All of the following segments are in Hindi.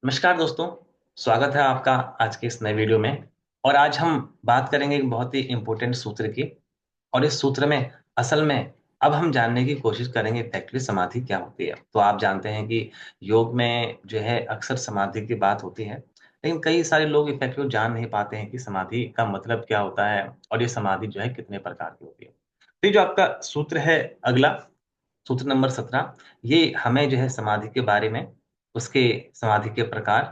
नमस्कार दोस्तों, स्वागत है आपका आज के इस नए वीडियो में। और आज हम बात करेंगे एक बहुत ही इम्पोर्टेंट सूत्र की। और इस सूत्र में असल में अब हम जानने की कोशिश करेंगे इफेक्टिव समाधि क्या होती है। तो आप जानते हैं कि योग में जो है अक्सर समाधि की बात होती है, लेकिन कई सारे लोग इफेक्टिव जान नहीं पाते हैं कि समाधि का मतलब क्या होता है और ये समाधि जो है कितने प्रकार की होती है। तो ये जो आपका सूत्र है अगला, सूत्र नंबर 17, ये हमें जो है समाधि के बारे में, उसके समाधि के प्रकार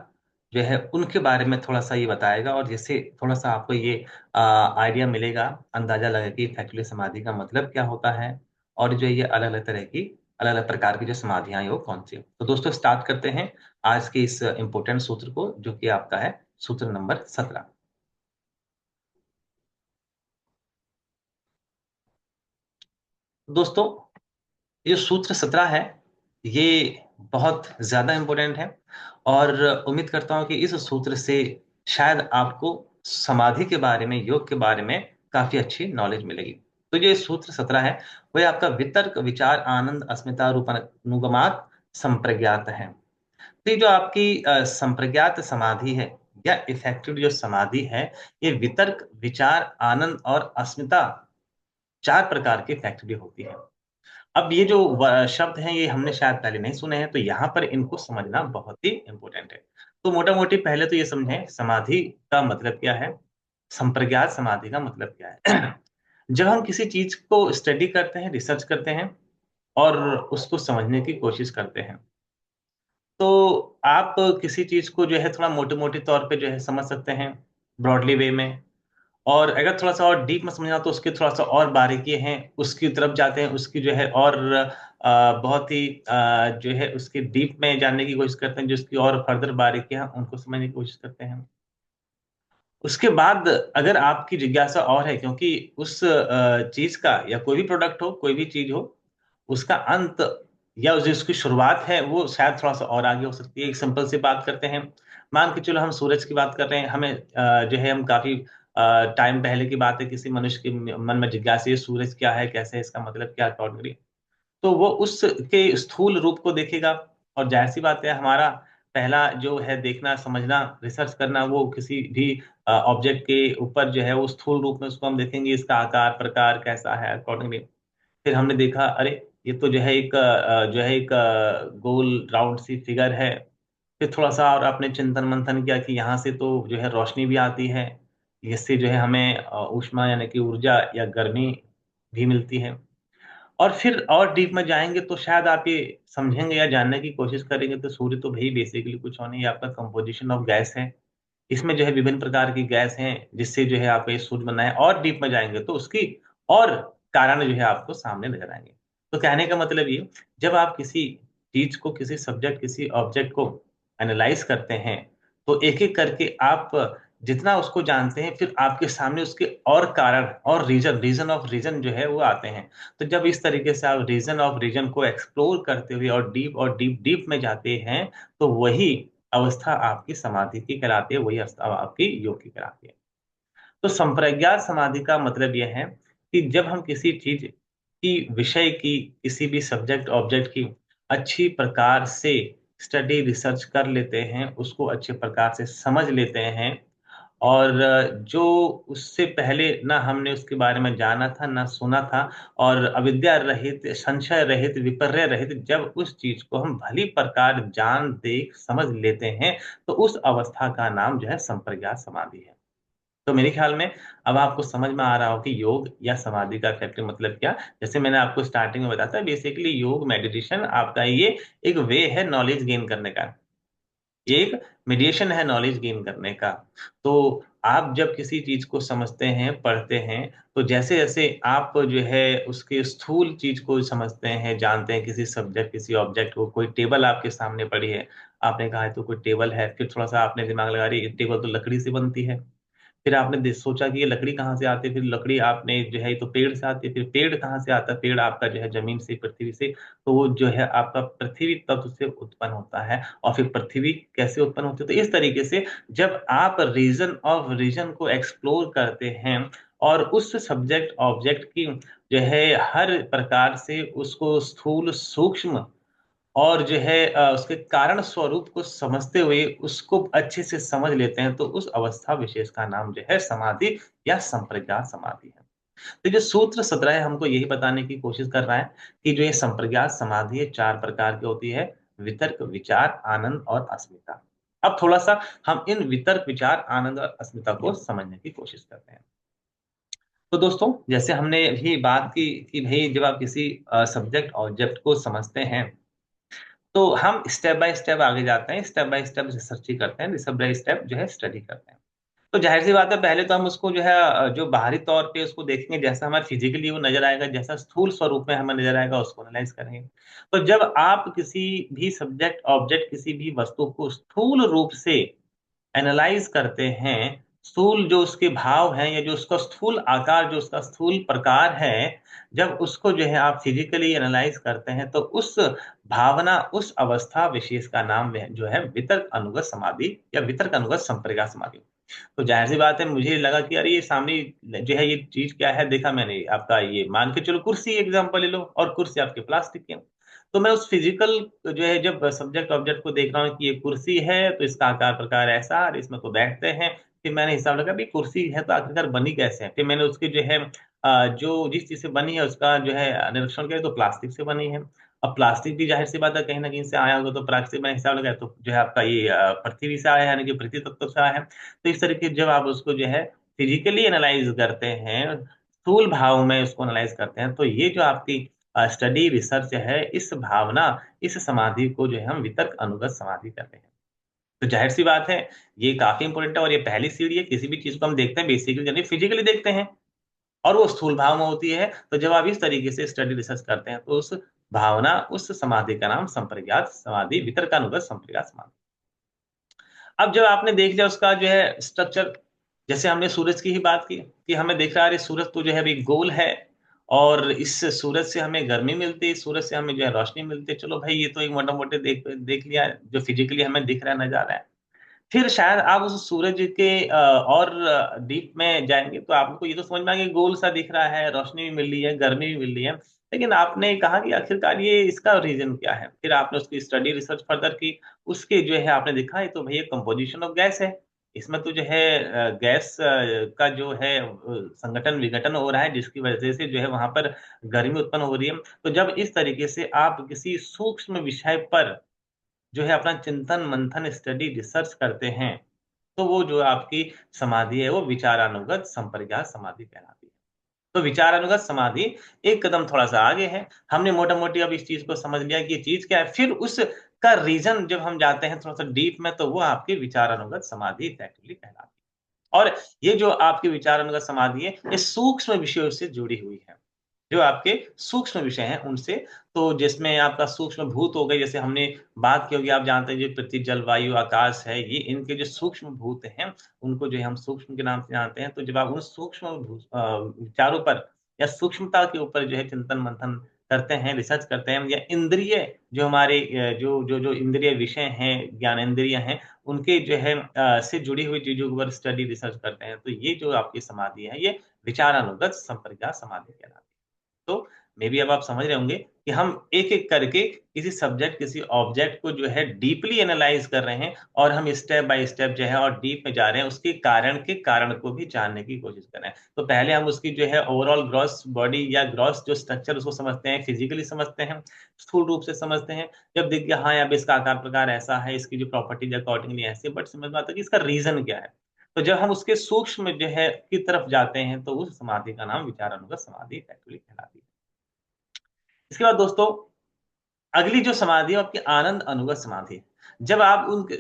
जो है उनके बारे में थोड़ा-सा ये बताएगा, और जिससे थोड़ा-सा आपको ये आइडिया मिलेगा, अंदाज़ा लगेगा कि इफेक्टिव समाधि का मतलब क्या होता है और जो ये अलग-अलग तरह की, अलग-अलग प्रकार की जो समाधियाँ हैं वो कौन-सी हैं। तो दोस्तों स्टार्ट करते हैं आज के इस इम्पोर्टेंट सूत्र को, जो कि आपका है सूत्र नंबर 17। दोस्तों, ये सूत्र 17 है, ये बहुत ज़्यादा इम्पोर्टेंट है और उम्मीद करता हूँ कि इस सूत्र से शायद आपको समाधि के बारे में, योग के बारे में काफ़ी अच्छी नॉलेज मिलेगी। तो ये सूत्र 17 है, वह आपका वितर्क, विचार, आनंद, अस्मिता, रूपानुगमात संप्रज्ञात है। तो ये जो आपकी संप्रज्ञात समाधि है या इफेक्टिव जो समाधि है, ये वितर्क, विचार, आनंद और अस्मिता 4 प्रकार की इफेक्टिव होती है। अब ये जो शब्द हैं, ये हमने शायद पहले नहीं सुने हैं, तो यहाँ पर इनको समझना बहुत ही इम्पोर्टेंट है। तो मोटा-मोटी पहले तो ये समझें समाधि का मतलब क्या है? संप्रज्ञात समाधि का मतलब क्या है? जब हम किसी चीज़ को स्टडी करते हैं, रिसर्च करते हैं और उसको समझने की कोशिश करते हैं, तो आप किसी चीज़ को जो है थोड़ा मोटे-मोटे तौर पे जो है समझ सकते हैं, ब्रॉडली वे में। और अगर थोड़ा-सा और डीप में समझना, तो उसके थोड़ा-सा और बारीकी हैं, उसकी तरफ जाते हैं, उसकी जो है और बहुत ही जो है उसकी डीप में जानने की कोशिश करते हैं, जो उसकी और फर्दर बारीकियाँ उनको समझने की कोशिश करते हैं। उसके बाद अगर आपकी जिज्ञासा और है, क्योंकि उस चीज़ का या कोई भी प्रोडक्ट हो, कोई भी चीज़ हो, उसका अंत या उस जिसकी शुरुआत है, वो शायद थोड़ा-सा और आगे हो सकती है। एक सिंपल सी बात करते हैं, मान के चलो हम सूरज की बात कर रहे हैं, हमें जो है हम काफ़ी टाइम पहले की बात है, किसी मनुष्य के मन में जिज्ञासा है, सूरज क्या है, कैसे है, इसका मतलब क्या है अकॉर्डिंगली। तो वो उसके स्थूल रूप को देखेगा, और ज़ाहिर-सी बात है हमारा पहला जो है देखना, समझना, रिसर्च करना, वो किसी भी ऑब्जेक्ट के ऊपर जो है वो स्थूल रूप में उसको हम देखेंगे, इसका आकार, प्रकार कैसा है अकॉर्डिंगली। फिर हमने देखा, अरे! ये तो जो है एक जो है एक गोल राउंड सी फिगर है। फिर थोड़ा-सा और आपने चिंतन-मंथन किया कि यहाँ से तो जो है रोशनी भी आती है, इससे जो है हमें ऊष्मा यानी कि ऊर्जा या गर्मी भी मिलती है। और फिर और डीप में जाएँगे तो शायद आप ये समझेंगे या जानने की कोशिश करेंगे, तो सूर्य तो भई बेसिकली कुछ और नहीं है, आपका कंपोज़िशन ऑफ गैस है। इसमें जो है विभिन्न प्रकार की गैस हैं, जिससे जो है आपका ये सूर्य बना है, और डीप में जाएँगे तो उसकी और कारण जो है आपको सामने नज़र आएँगे। तो कहने का मतलब ये, जब आप किसी चीज़ को, किसी सब्जेक्ट, किसी ऑब्जेक्ट को एनालाइज़ करते हैं, तो एक-एक करके आप जितना उसको जानते हैं, फिर आपके सामने उसके और कारण और रीज़न ऑफ रीज़न जो है वो आते हैं। तो जब इस तरीके से आप रीज़न ऑफ रीज़न को एक्सप्लोर करते हुए और डीप में जाते हैं, तो वही अवस्था आपकी समाधि की कहलाती है, वही अवस्था आपकी योग की कहलाती है। तो संप्रज्ञात समाधि का मतलब ये है कि जब हम किसी चीज़ की, विषय की, किसी भी सब्जेक्ट, ऑब्जेक्ट की अच्छी प्रकार से स्टडी, रिसर्च कर लेते हैं, उसको अच्छे प्रकार से समझ लेते हैं, और जो उससे पहले ना हमने उसके बारे में जाना था, ना सुना था, और अविद्या रहित, संशय रहित, विपर्य रहित जब उस चीज़ को हम भली प्रकार जान, देख, समझ लेते हैं, तो उस अवस्था का नाम जो है संप्रज्ञात समाधि है। तो मेरे ख्याल में अब आपको समझ में आ रहा हो कि योग या समाधि का इफेक्टिव मतलब क्या? जैसे मैंने आपको स्टार्टिंग में बताया था, बेसिकली योग, मेडिटेशन आपका ये एक वे है नॉलेज गेन करने का। एक मीडिएशन है नॉलेज गेन करने का। तो आप जब किसी चीज़ को समझते हैं, पढ़ते हैं, तो जैसे-जैसे आप जो है उसके स्थूल चीज़ को समझते हैं, जानते हैं, किसी सब्जेक्ट, किसी ऑब्जेक्ट को, कोई टेबल आपके सामने पड़ी है, आपने कहा है तो कोई टेबल है, फिर थोड़ा-सा आपने दिमाग लगा, अरे! ये टेबल तो लकड़ी से बनती है। फिर आपने सोचा कि ये लकड़ी कहाँ से आती है, फिर लकड़ी आपने जो है ये तो पेड़ से आती है, फिर पेड़ कहाँ से आता है, पेड़ आपका जो है ज़मीन से, पृथ्वी से, तो वो जो है आपका पृथ्वी तत्व से उत्पन्न होता है, और फिर पृथ्वी कैसे उत्पन्न होती है। तो इस तरीके से जब आप रीज़न ऑफ रीज़न को एक्सप्लोर करते हैं, और उस सब्जेक्ट ऑब्जेक्ट की जो है हर प्रकार से उसको स्थूल, सूक्ष्म और जो है उसके कारण स्वरूप को समझते हुए उसको अच्छे से समझ लेते हैं, तो उस अवस्था विशेष का नाम जो है समाधि या संप्रज्ञात समाधि है। तो जो सूत्र 17 है हमको यही बताने की कोशिश कर रहा है कि जो ये संप्रज्ञात समाधि है 4 प्रकार की होती है, वितर्क, विचार, आनंद और अस्मिता। अब थोड़ा-सा हम इन वितर्क, विचार, आनंद और अस्मिता को समझने की कोशिश करते हैं। तो दोस्तों, जैसे हमने अभी बात की कि भई जब आप किसी सब्जेक्ट ऑब्जेक्ट को समझते हैं, तो हम स्टेप बाय स्टेप आगे जाते हैं, स्टेप बाय स्टेप रिसर्च ही करते हैं, स्टेप बाय स्टेप जो है स्टडी करते हैं। तो ज़ाहिर-सी बात है पहले तो हम उसको जो है जो बाहरी तौर पे उसको देखेंगे जैसा हमारा फिज़िकली वो नज़र आएगा, जैसा स्थूल स्वरूप में हमें नज़र आएगा उसको एनालाइज़ करेंगे। तो जब आप किसी भी सब्जेक्ट, ऑब्जेक्ट किसी भी वस्तु को स्थूल रूप से एनालाइज़ करते हैं, स्थूल जो उसके भाव हैं या जो उसका स्थूल आकार, जो उसका स्थूल प्रकार है, जब उसको जो है आप फिज़िकली एनालाइज़ करते हैं, तो उस भावना, उस अवस्था विशेष का नाम व जो है वितर्क अनुगत समाधि या वितर्क अनुगत संप्रज्ञात समाधि। तो ज़ाहिर-सी बात है मुझे लगा कि अरे ये सामने जो है ये चीज़ क्या है देखा मैंने आपका ये मान के चलो कुर्सी एग्ज़ाम्पल ले लो और कुर्सी आपकी प्लास्टिक की है। तो मैं उस फ़िज़िकल जो है जब सब्जेक्ट ऑब्जेक्ट को देख रहा हूँ कि ये कुर्सी है तो इसका आकार प्रकार ऐसा और इसमें तो बैठते हैं। फिर मैंने हिसाब लगाया भई कुर्सी है तो आखिरकार बनी कैसे है? फिर मैंने उसकी जो है जो जिस चीज़ से बनी है उसका जो है निरीक्षण किया तो प्लास्टिक से बनी है। अब प्लास्टिक भी ज़ाहिर-सी बात है कहीं न कहीं से आया होगा तो प्लास्टिक मैंने हिसाब लगाया तो जो है आपका ये पृथ्वी से आया है यानी कि पृथ्वी तत्व से आया है। तो इस तरीके जब आप उसको जो है फिज़िकली एनालाइज़ करते हैं, स्थूल भाव में उसको एनालाइज़ करते हैं, तो ये जो आपकी स्टडी रिसर्च है, इस भावना, इस समाधि को जो है हम वितर्क अनुगत समाधि कहते हैं। तो ज़ाहिर-सी बात है, ये काफ़ी इम्पोर्टेंट है और ये पहली सीढ़ी है, किसी भी चीज़ को हम देखते हैं बेसिकली यानी फिज़िकली देखते हैं और वो स्थूल भाव में होती है, तो जब आप इस तरीके से स्टडी रिसर्च करते हैं, तो उस भावना, उस समाधि का नाम संप्रज्ञात समाधि, वितर्कानुगत संप्रज्ञात समाधि। अब जब आपने देख लिया उसका जो है स्ट्रक्चर, जैसे हमने सूरज की ही बात की कि हमें दिख रहा है अरे सूरज तो जो है अभी गोल है और इस सूरज से हमें गर्मी मिलती है, सूरज से हमें जो है रोशनी मिलती है। चलो भाई ये तो एक मोटा-मोटे देख देख लिया जो फिज़िकली हमें दिख रहा है, नज़ारा है। फिर शायद आप उस सूरज के और डीप में जाएँगे तो आपको ये तो समझ में आएगा कि गोल-सा दिख रहा है, रोशनी भी मिल रही है, गर्मी भी मिल रही है। लेकिन आपने कहा कि आखिरकार ये इसका रीज़न क्या है? फिर आपने उसकी स्टडी रिसर्च फर्दर की, उसके जो है आपने देखा ये तो भैया कंपोज़िशन ऑफ गैस है। इसमें तो जो है गैस का जो है संघटन-विघटन हो रहा है जिसकी वजह से जो है वहाँ पर गर्मी उत्पन्न हो रही है। तो जब इस तरीके से आप किसी सूक्ष्म विषय पर जो है अपना चिंतन, मंथन, स्टडी, रिसर्च करते हैं, तो वो जो आपकी समाधि है, वो विचारानुगत संप्रज्ञात समाधि कहलाती है। तो विचारानुगत समाधि एक कदम थोड़ा-सा आगे है। हमने मोटा-मोटी अब इस चीज़ को समझ लिया कि ये चीज़ क्या है, फिर उसका रीज़न जब हम जाते हैं थोड़ा-सा डीप में, तो वो आपकी विचारानुगत समाधि इफेक्टिवली कहलाती है। और ये जो आपकी विचारानुगत समाधि है, ये सूक्ष्म विषयों से जुड़ी हुई है। जो आपके सूक्ष्म विषय हैं उनसे, तो जिसमें आपका सूक्ष्म भूत हो गए, जैसे हमने बात की होगी आप जानते हैं जो पृथ्वी, जल, वायु, आकाश है, ये इनके जो सूक्ष्म भूत हैं, उनको जो है हम सूक्ष्म के नाम से जानते हैं। तो जब आप उन सूक्ष्म विचारों पर या सूक्ष्मता के ऊपर जो है चिंतन-मंथन करते हैं, रिसर्च करते हैं या इंद्रिय जो हमारे जो इंद्रिय विषय हैं, ज्ञानेंद्रिय हैं, उनके जो है से जुड़ी हुई चीज़ों के ऊपर स्टडी रिसर्च करते हैं। तो ये जो आपकी समाधि है, ये विचारानुगत संप्रज्ञात समाधि कहलाती है। तो मेबी अब आप समझ रहे होंगे कि हम एक-एक करके किसी सब्जेक्ट, किसी ऑब्जेक्ट को जो है डीपली एनालाइज़ कर रहे हैं और हम स्टेप बाय स्टेप जो है और डीप में जा रहे हैं, उसके कारण के कारण को भी जानने की कोशिश कर रहे हैं। तो पहले हम उसकी जो है ओवरऑल ग्रॉस बॉडी या ग्रॉस जो स्ट्रक्चर उसको समझते हैं, फिज़िकली समझते हैं, स्थूल रूप से समझते हैं। जब दिख गया हाँ, अब इसका आकार प्रकार ऐसा है, इसकी जो प्रॉपर्टीज़ अकॉर्डिंगली ऐसे बट समझ में आता है कि इसका रीज़न क्या है। तो जब हम उसके सूक्ष्म जो है की तरफ जाते हैं, तो उस समाधि का नाम विचारानुगत समाधि एक्चुअली कहलाती है। इसके बाद दोस्तों अगली जो समाधि है वो आपकी आनंद अनुगत समाधि है।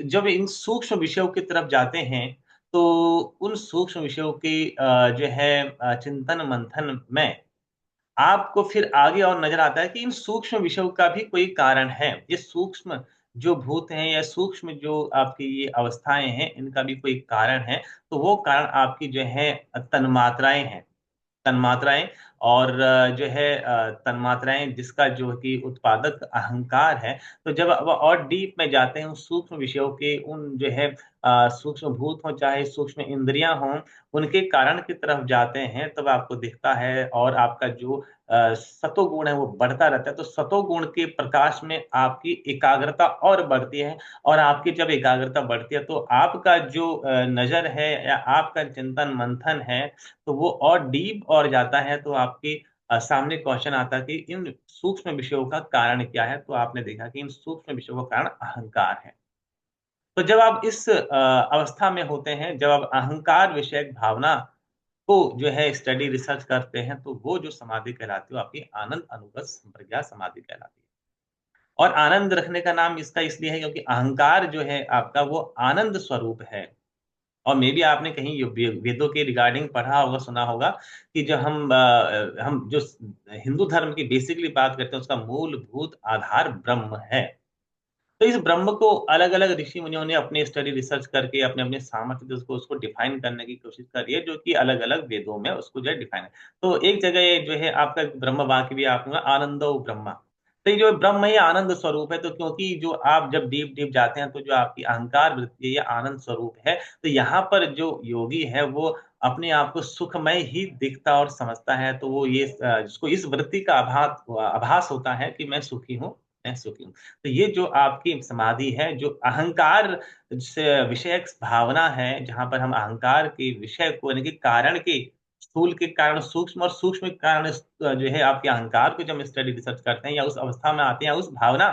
जब इन सूक्ष्म विषयों की तरफ जाते हैं, तो उन सूक्ष्म विषयों की जो है चिंतन मंथन में आपको फिर आगे और नज़र आता है कि इन सूक्ष्म विषयों का भी कोई कारण है। ये सूक्ष्म जो भूत हैं या सूक्ष्म जो आपकी ये अवस्थाएँ हैं, इनका भी कोई कारण है। तो वो कारण आपकी जो है तन्मात्राएँ हैं। तन्मात्राएँ और जो है तन्मात्राएं जिसका जो कि उत्पादक अहंकार है। तो जब अब और डीप में जाते हैं उन सूक्ष्म विषयों के, उन जो है सूक्ष्म भूत हो चाहे सूक्ष्म इंद्रियां हों, उनके कारण की तरफ जाते हैं, तब आपको दिखता है और आपका जो सतोगुण है वो बढ़ता रहता है। तो सतोगुण के प्रकाश में आपकी एकाग्रता और बढ़ती है, और आपकी जब एकाग्रता बढ़ती है तो आपका जो नजर है या आपका चिंतन मंथन है तो वो और डीप और जाता है। तो आपके सामने क्वेश्चन आता है कि इन सूक्ष्म विषयों का कारण क्या है। तो आपने देखा कि इन सूक्ष्म विषयों का कारण अहंकार है। तो जब आप इस अवस्था में होते हैं, जब आप अहंकार विषयक भावना को जो है स्टडी रिसर्च करते हैं, तो वो जो समाधि कहलाती है वो आपकी आनंद अनुगत संप्रज्ञा समाधि कहलाती है। और आनंद रखने का नाम इसका इसलिए है क्योंकि अहंकार जो है आपका वो आनंद स्वरूप है। और मे बी आपने कहीं वेदों के रिगार्डिंग पढ़ा होगा, सुना होगा कि जब हम जो हिंदू धर्म की बेसिकली बात करते हैं उसका मूलभूत आधार ब्रह्म है। तो इस ब्रह्म को अलग-अलग ऋषि मुनियों ने अपने स्टडी रिसर्च करके अपने-अपने सामर्थ्य से उसको डिफाइन करने की कोशिश करी है, जो कि अलग-अलग वेदों में उसको जो है डिफाइन है। तो एक जगह ये जो है आपका ब्रह्म वाक्य भी आपने आनंदो ब्रह्मा। तो ये जो ब्रह्म है आनंद स्वरूप है, तो क्योंकि जो आप जब डीप-डीप जाते हैं तो जो आपकी अहंकार वृत्ति है ये आनंद स्वरूप है। तो यहाँ पर जो योगी है वो अपने आप को सुखमय ही दिखता और समझता है। तो वो ये जिसको इस वृत्ति का आभास होता है कि मैं सुखी हूँ, मैं सुखी हूँ। तो ये जो आपकी समाधि है, जो अहंकार से विषयक भावना है, जहाँ पर हम अहंकार के विषय को यानी कि कारण के, स्थूल के कारण सूक्ष्म और सूक्ष्म के कारण जो है आपके अहंकार को जब हम स्टडी रिसर्च करते हैं या उस अवस्था में आते हैं या उस भावना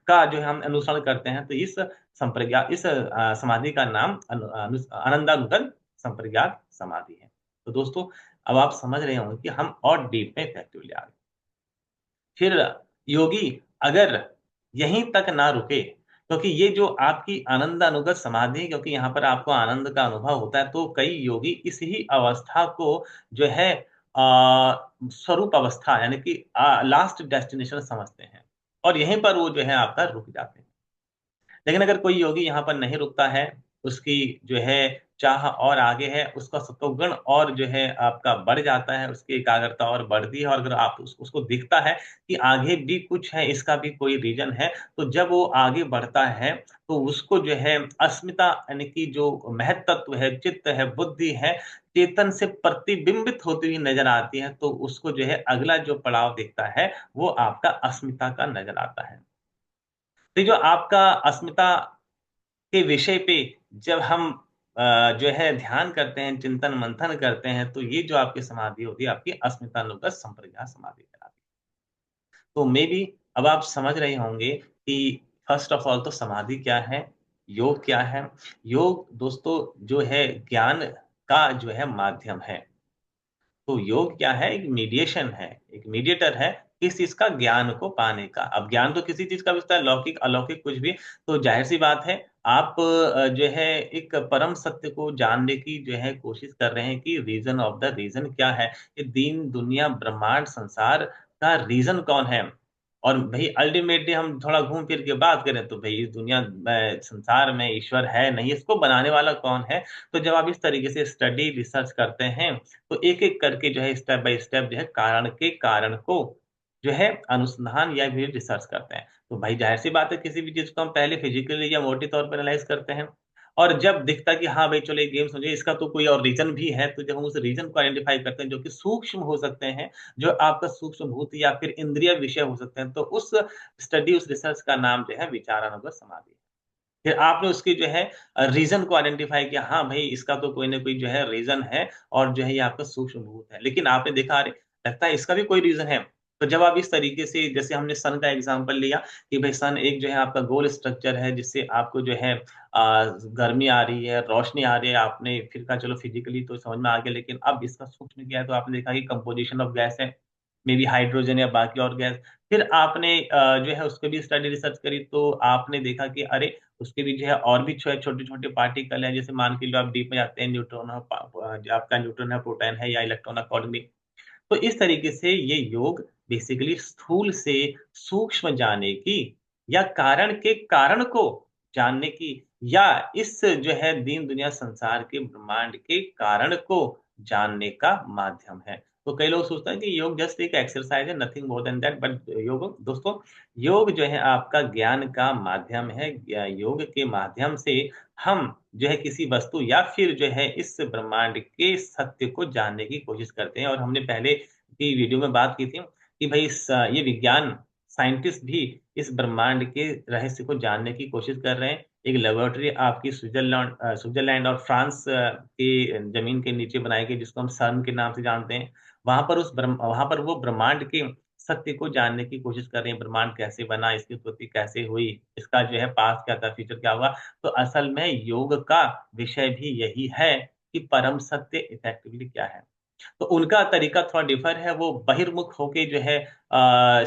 का जो है हम अनुसरण करते हैं, तो इस इस समाधि का नाम आनंदानुगत संप्रज्ञात समाधि है। तो दोस्तों, अब आप समझ रहे होंगे कि हम और डीप में इफेक्टिवली आ गए। फिर योगी अगर यहीं तक ना रुके, क्योंकि ये जो आपकी आनंदानुगत समाधि है, क्योंकि यहाँ पर आपको आनंद का अनुभव होता है, तो कई योगी इस ही अवस्था को जो है स्वरूप अवस्था यानी कि लास्ट डेस्टिनेशन समझते हैं और यहीं पर वो जो है आपका रुक जाते हैं। लेकिन अगर कोई योगी यहाँ पर नहीं रुकता है, उसकी जो है चाह और आगे है, उसका सत्वगुण और जो है आपका बढ़ जाता है, उसकी एकाग्रता और बढ़ती है और अगर आप उसको दिखता है कि आगे भी कुछ है, इसका भी कोई रीज़न है, तो जब वो आगे बढ़ता है, तो उसको जो है अस्मिता यानी कि जो महत्त्व है, चित्त है, बुद्धि है, चेतन से प्रतिबिंबित होती हुई नज़र आती है, तो उसको जो है अगला जो पड़ाव दिखता है, वो आपका अस्मिता का नज़र आता है। तो ये जो आपका अस्मिता के विषय पे जब हम जो है ध्यान करते हैं, चिंतन मंथन करते हैं, तो ये जो आपकी समाधि होती है, आपकी अस्मितानुगत संप्रज्ञा समाधि कहलाती है। तो मेबी अब आप समझ रहे होंगे कि फर्स्ट ऑफ ऑल तो समाधि क्या है? योग क्या है? योग दोस्तों जो है ज्ञान का जो है माध्यम है। तो योग क्या है? एक मीडिएशन है, एक मीडिएटर है, किस चीज़ का? ज्ञान को पाने का। अब ज्ञान तो किसी चीज़ का भी होता है, लौकिक, अलौकिक कुछ भी। तो ज़ाहिर-सी बात है, आप जो है एक परम सत्य को जानने की जो है कोशिश कर रहे हैं कि रीज़न ऑफ द रीज़न क्या है? ये दीन, दुनिया, ब्रह्मांड, संसार का रीज़न कौन है? और भई अल्टीमेटली हम थोड़ा घूम फिर के बात करें तो भई इस दुनिया में, संसार में ईश्वर है नहीं, इसको बनाने वाला कौन है? तो जब आप इस तरीके से स्टडी, रिसर्च करते हैं, तो एक-एक करके जो है स्टेप बाय स्टेप जो है कारण के कारण को जो है अनुसंधान या फिर रिसर्च करते हैं। तो भाई ज़ाहिर-सी बात है किसी भी चीज़ को हम पहले फिज़िकली या मोटे तौर पर एनालाइज़ करते हैं और जब दिखता है कि हाँ भाई चलो ये गेम समझिए इसका तो कोई और रीज़न भी है, तो जब हम उस रीज़न को आइडेंटिफ़ाई करते हैं जो कि सूक्ष्म हो सकते हैं, जो आपका सूक्ष्म भूत या फिर इंद्रिय विषय हो सकते हैं, तो उस स्टडी, उस रिसर्च का नाम जो है विचारानुगत समाधि है। फिर आपने उसकी जो है रीज़न को आइडेंटिफ़ाई किया, हाँ भाई इसका तो कोई न कोई जो है रीज़न है और जो है ये आपका सूक्ष्म भूत है। लेकिन आपने देखा अरे! लगता है इसका भी कोई रीज़न है। तो जब आप इस तरीके से जैसे हमने सन का एग्ज़ाम्पल लिया कि भई सन एक जो है आपका गोल स्ट्रक्चर है जिससे आपको जो है गर्मी आ रही है, रोशनी आ रही है, आपने फिर कहा चलो फिज़िकली तो समझ में आ गया लेकिन अब इसका सूक्ष्म क्या है तो आपने देखा कि कंपोज़िशन ऑफ गैस है, मेबी हाइड्रोजन या बाकी और गैस। फिर आपने जो है उसपे भी स्टडी रिसर्च करी तो आपने देखा कि अरे! उसके भी जो है और भी छोटे-छोटे पार्टिकल हैं, जैसे मान के लो आप डीप में जाते हैं न्यूट्रॉन और जो आपका न्यूट्रॉन है, प्रोटॉन है या इलेक्ट्रॉन अकॉर्डिंगली। तो इस तरीके से ये योग बेसिकली स्थूल से सूक्ष्म जाने की या कारण के कारण को जानने की या इस जो है दीन दुनिया संसार के ब्रह्मांड के कारण को जानने का माध्यम है। तो कई लोग सोचते हैं कि योग जस्ट एक एक्सरसाइज है, nothing more than that. But योग दोस्तों, योग जो है आपका ज्ञान का माध्यम है। योग के माध्यम से हम जो है किसी वस्तु या फिर जो है इस ब्रह्मांड के सत्य को जानने की कोशिश करते हैं। और हमने पहले की वीडियो में बात की थी कि भाई ये विज्ञान साइंटिस्ट भी इस ब्रह्मांड के रहस्य को जानने की कोशिश कर रहे हैं। एक लेबोरेटरी आपकी स्विट्जरलैंड और फ्रांस की जमीन के नीचे बनाई गई, जिसको हम सर्न के नाम से जानते हैं। वहां पर वो ब्रह्मांड के सत्य को जानने की कोशिश कर रहे हैं। ब्रह्मांड कैसे बना, इसकी उत्पत्ति कैसे हुई, इसका जो है पास्ट क्या था, फ्यूचर क्या हुआ। तो असल में योग का विषय भी यही है कि परम सत्य इफेक्टिवली क्या है। तो उनका तरीका थोड़ा डिफर है, वो बहिर्मुख होके जो है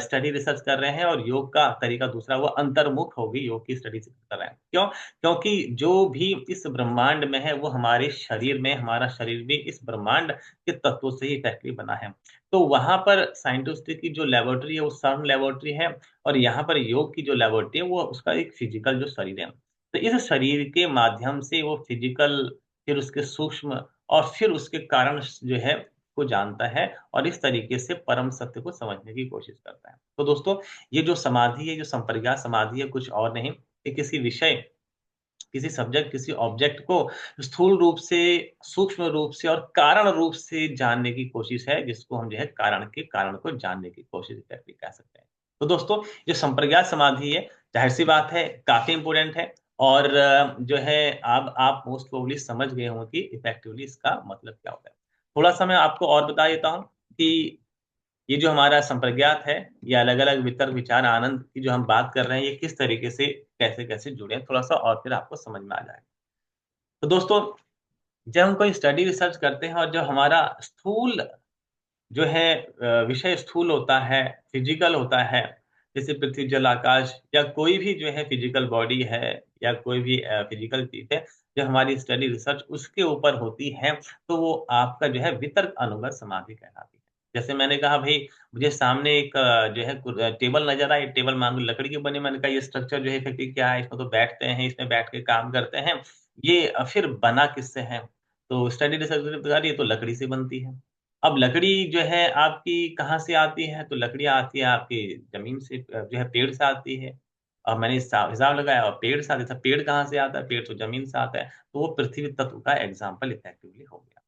स्टडी रिसर्च कर रहे हैं, और योग का तरीका दूसरा, वो अंतर्मुख होगी योग की स्टडी कर रहे हैं। क्यों? क्योंकि जो भी इस ब्रह्मांड में है वो हमारे शरीर में, हमारा शरीर भी इस ब्रह्मांड के तत्वों से ही इफेक्टिव बना है। तो वहां पर साइंटिस्ट की जो लेबोरेटरी है वो सर्न लेबोरेटरी है, और यहाँ पर योग की जो लेबोरेटरी है वो उसका एक फिजिकल जो शरीर है। तो इस शरीर के माध्यम से वो फिजिकल, फिर उसके सूक्ष्म, और फिर उसके कारण जो है को जानता है, और इस तरीके से परम सत्य को समझने की कोशिश करता है। तो दोस्तों, ये जो समाधि है, जो संप्रज्ञात समाधि है, कुछ और नहीं, कि किसी विषय, किसी सब्जेक्ट, किसी ऑब्जेक्ट को स्थूल रूप से, सूक्ष्म रूप से और कारण रूप से जानने की कोशिश है, जिसको हम जो है कारण के कारण को जानने की कोशिश करके कह सकते हैं। तो दोस्तों, ये संप्रज्ञात समाधि है, जाहिर-सी बात है, काफ़ी इम्पोर्टेंट है, और जो है अब आप मोस्ट प्रोबेबली समझ गए होंगे कि इफेक्टिवली इसका मतलब क्या होता है। थोड़ा-सा मैं आपको और बता देता हूँ कि ये जो हमारा संप्रज्ञात है, ये अलग-अलग वितर्क, विचार, आनंद की जो हम बात कर रहे हैं, ये किस तरीके से, कैसे-कैसे जुड़े हैं, थोड़ा-सा और फिर आपको समझ में आ जाएगा। तो दोस्तों, जब हम कोई स्टडी रिसर्च करते हैं और जो हमारा स्थूल जो है विषय स्थूल होता है, फिजिकल होता है, जैसे पृथ्वी, जल, आकाश, या कोई भी जो है फिजिकल बॉडी है, या कोई भी फिजिकल चीज़ है, जो हमारी स्टडी रिसर्च उसके ऊपर होती है, तो वो आपका जो है वितर्क अनुगत समाधि कहलाती है। जैसे मैंने कहा भई, मुझे सामने एक जो है टेबल नज़र आई, टेबल मान लो लकड़ी की बनी, मैंने कहा ये स्ट्रक्चर जो है इफेक्टिव क्या है, इसमें तो बैठते हैं, इसमें बैठ के काम करते हैं, ये फिर बना किससे है? तो स्टडी रिसर्च ने बता दिया, ये तो लकड़ी से बनती है। अब लकड़ी जो है आपकी कहाँ से आती है? तो लकड़ी आती है आपकी ज़मीन से, जो है पेड़ से आती है। अब मैंने हिसाब लगाया, और पेड़ से आती है, पेड़ कहाँ से आता है? पेड़ तो ज़मीन से आता है, तो वो पृथ्वी तत्व का एग्ज़ाम्पल इफेक्टिवली हो गया।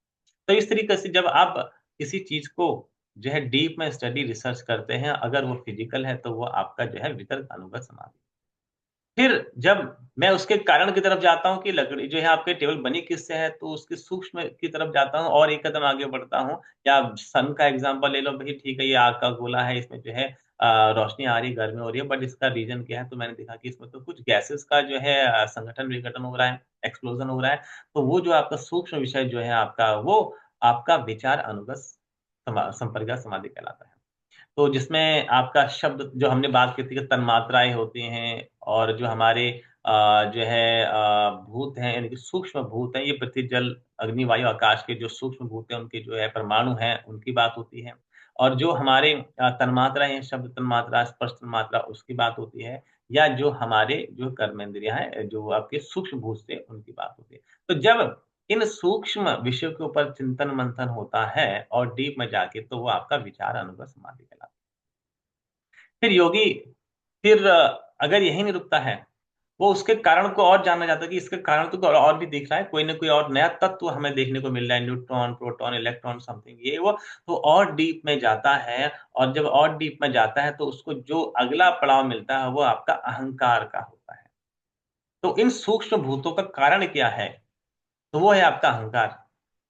तो इस तरीके से जब आप किसी चीज़ को जो है डीप में स्टडी रिसर्च करते हैं, अगर वो फिज़िकल है, तो वो आपका जो है वितर्क अनुगत समाधि। फिर जब मैं उसके कारण की तरफ जाता हूँ कि लकड़ी जो है आपके टेबल बनी किससे है, तो उसके सूक्ष्म की तरफ जाता हूँ और एक कदम आगे बढ़ता हूँ। या सन का एग्ज़ाम्पल ले लो भई, ठीक है, ये आग का गोला है, इसमें जो है रोशनी आ रही है, गर्मी हो रही है, बट इसका रीज़न क्या है? तो मैंने देखा कि इसमें तो कुछ गैसेज़ का जो है संघटन-विघटन हो रहा है, एक्सप्लोज़न हो रहा है। तो वो जो आपका सूक्ष्म विषय जो है आपका, वो आपका विचार अनुगत संप्रज्ञात समाधि कहलाता है। तो जिसमें आपका शब्द, जो हमने बात की थी कि तन्मात्राएँ होती हैं, और जो हमारे जो है भूत हैं, यानी कि सूक्ष्म भूत हैं, ये पृथ्वी, जल, अग्नि, वायु, आकाश के जो सूक्ष्म भूत हैं, उनके जो है परमाणु हैं, उनकी बात होती है। और जो हमारे तन्मात्राएँ हैं, शब्द तन्मात्रा, स्पर्श तन्मात्रा, उसकी बात होती है। या जो हमारे जो कर्मेंद्रियाँ हैं, जो आपके सूक्ष्म भूत से, उनकी बात होती है। तो जब इन सूक्ष्म विषयों के ऊपर चिंतन-मंथन होता है और डीप में जाके, तो वो आपका विचार अनुगत समाधि कहलाता है। फिर योगी, फिर अगर यही नहीं रुकता है, वो उसके कारण को और जानना चाहता है कि इसके कारण तो और भी दिख रहा है, कोई न कोई और नया तत्व हमें देखने को मिल रहा है, न्यूट्रॉन, प्रोटॉन, इलेक्ट्रॉन, समथिंग ये वो, तो और डीप में जाता है, और जब और डीप में जाता है, तो उसको जो अगला पड़ाव मिलता है, वो आपका अहंकार का होता है। तो इन सूक्ष्म भूतों का कारण क्या है? तो वो है आपका अहंकार।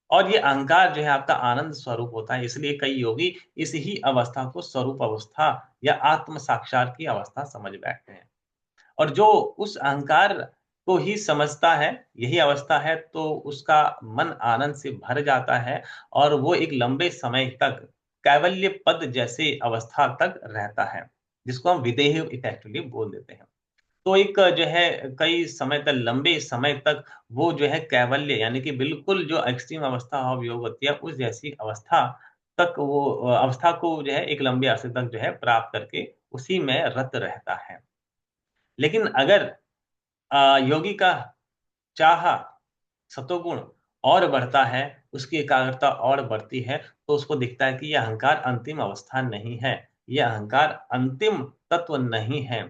और ये अहंकार जो है आपका आनंद स्वरूप होता है, इसलिए कई योगी इस ही अवस्था को स्वरूप अवस्था या आत्म साक्षात की अवस्था समझ बैठते हैं। और जो उस अहंकार को ही समझता है, यही अवस्था है, तो उसका मन आनंद से भर जाता है, और वो एक लंबे समय तक कैवल्य पद जैसे अवस्था तक रहता है, जिसको हम विदेह इफेक्टिवली बोल देते हैं। तो एक जो है कई समय तक, लंबे समय तक वो जो है कैवल्य, यानी कि बिल्कुल जो एक्सट्रीम अवस्था ऑफ योग होती है, उस जैसी अवस्था तक वो अवस्था को जो है एक लंबे अरसे तक जो है प्राप्त करके उसी में रत रहता है। लेकिन अगर योगी का चाह, सतोगुण और बढ़ता है, उसकी एकाग्रता और बढ़ती है, तो उसको दिखता है कि ये अहंकार अंतिम अवस्था नहीं है, ये अहंकार अंतिम तत्व नहीं है।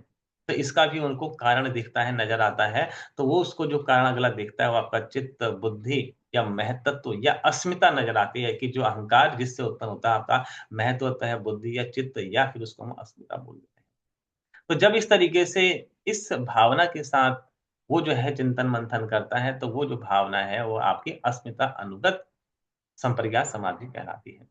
तो इसका भी उनको कारण दिखता है, नज़र आता है, तो वो उसको जो कारण अगला देखता है, वो आपका चित्त, बुद्धि या महतत्व या अस्मिता नज़र आती है कि जो अहंकार जिससे उत्पन्न होता है, आपका महत्व होता है, बुद्धि या चित्त या फिर उसको हम अस्मिता बोल देते हैं। तो जब इस तरीके से इस भावना के साथ वो जो है चिंतन-मंथन करता है, तो वो जो भावना है, वो आपकी अस्मिता अनुगत संप्रज्ञात समाधि कहलाती है।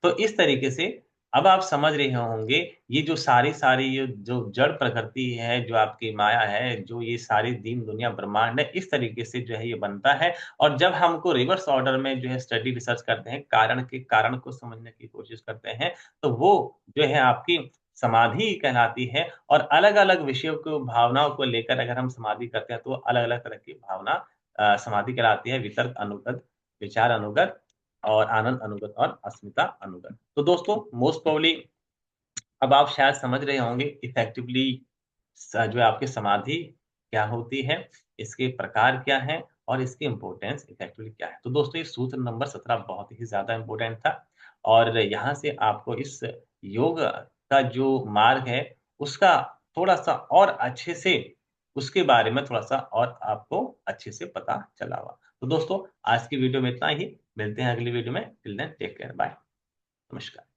तो इस तरीके से अब आप समझ रहे होंगे, ये जो सारी-सारी ये जो जड़ प्रकृति है, जो आपकी माया है, जो ये सारी दीन दुनिया ब्रह्मांड है, इस तरीके से जो है ये बनता है और जब हमको रिवर्स ऑर्डर में जो है स्टडी रिसर्च करते हैं, कारण के कारण को समझने की कोशिश करते हैं, तो वो जो है आपकी समाधि कहलाती है और अलग-अलग विषयों को, भावनाओं को लेकर अगर हम समाधि करते हैं, तो अलग-अलग तरह की भावना समाधि कहलाती है, वितर्क अनुगत, विचार अनुगत और आनंद अनुगत और अस्मिता अनुगत। तो दोस्तों मोस्ट प्रोबेबली अब आप शायद समझ रहे होंगे इफेक्टिवली जो है आपकी समाधि क्या होती है, इसके प्रकार क्या हैं और इसकी इम्पोर्टेंस इफेक्टिवली क्या है। तो दोस्तों ये सूत्र नंबर 17 बहुत ही ज़्यादा इम्पोर्टेंट था और यहाँ से आपको इस योग का जो मार्ग है, उसका थोड़ा-सा और अच्छे से उसके बारे में थोड़ा-सा और आपको अच्छे से पता चला होगा। तो दोस्तों आज की वीडियो में इतना ही, मिलते हैं अगली वीडियो में, till then take care, bye, नमस्कार।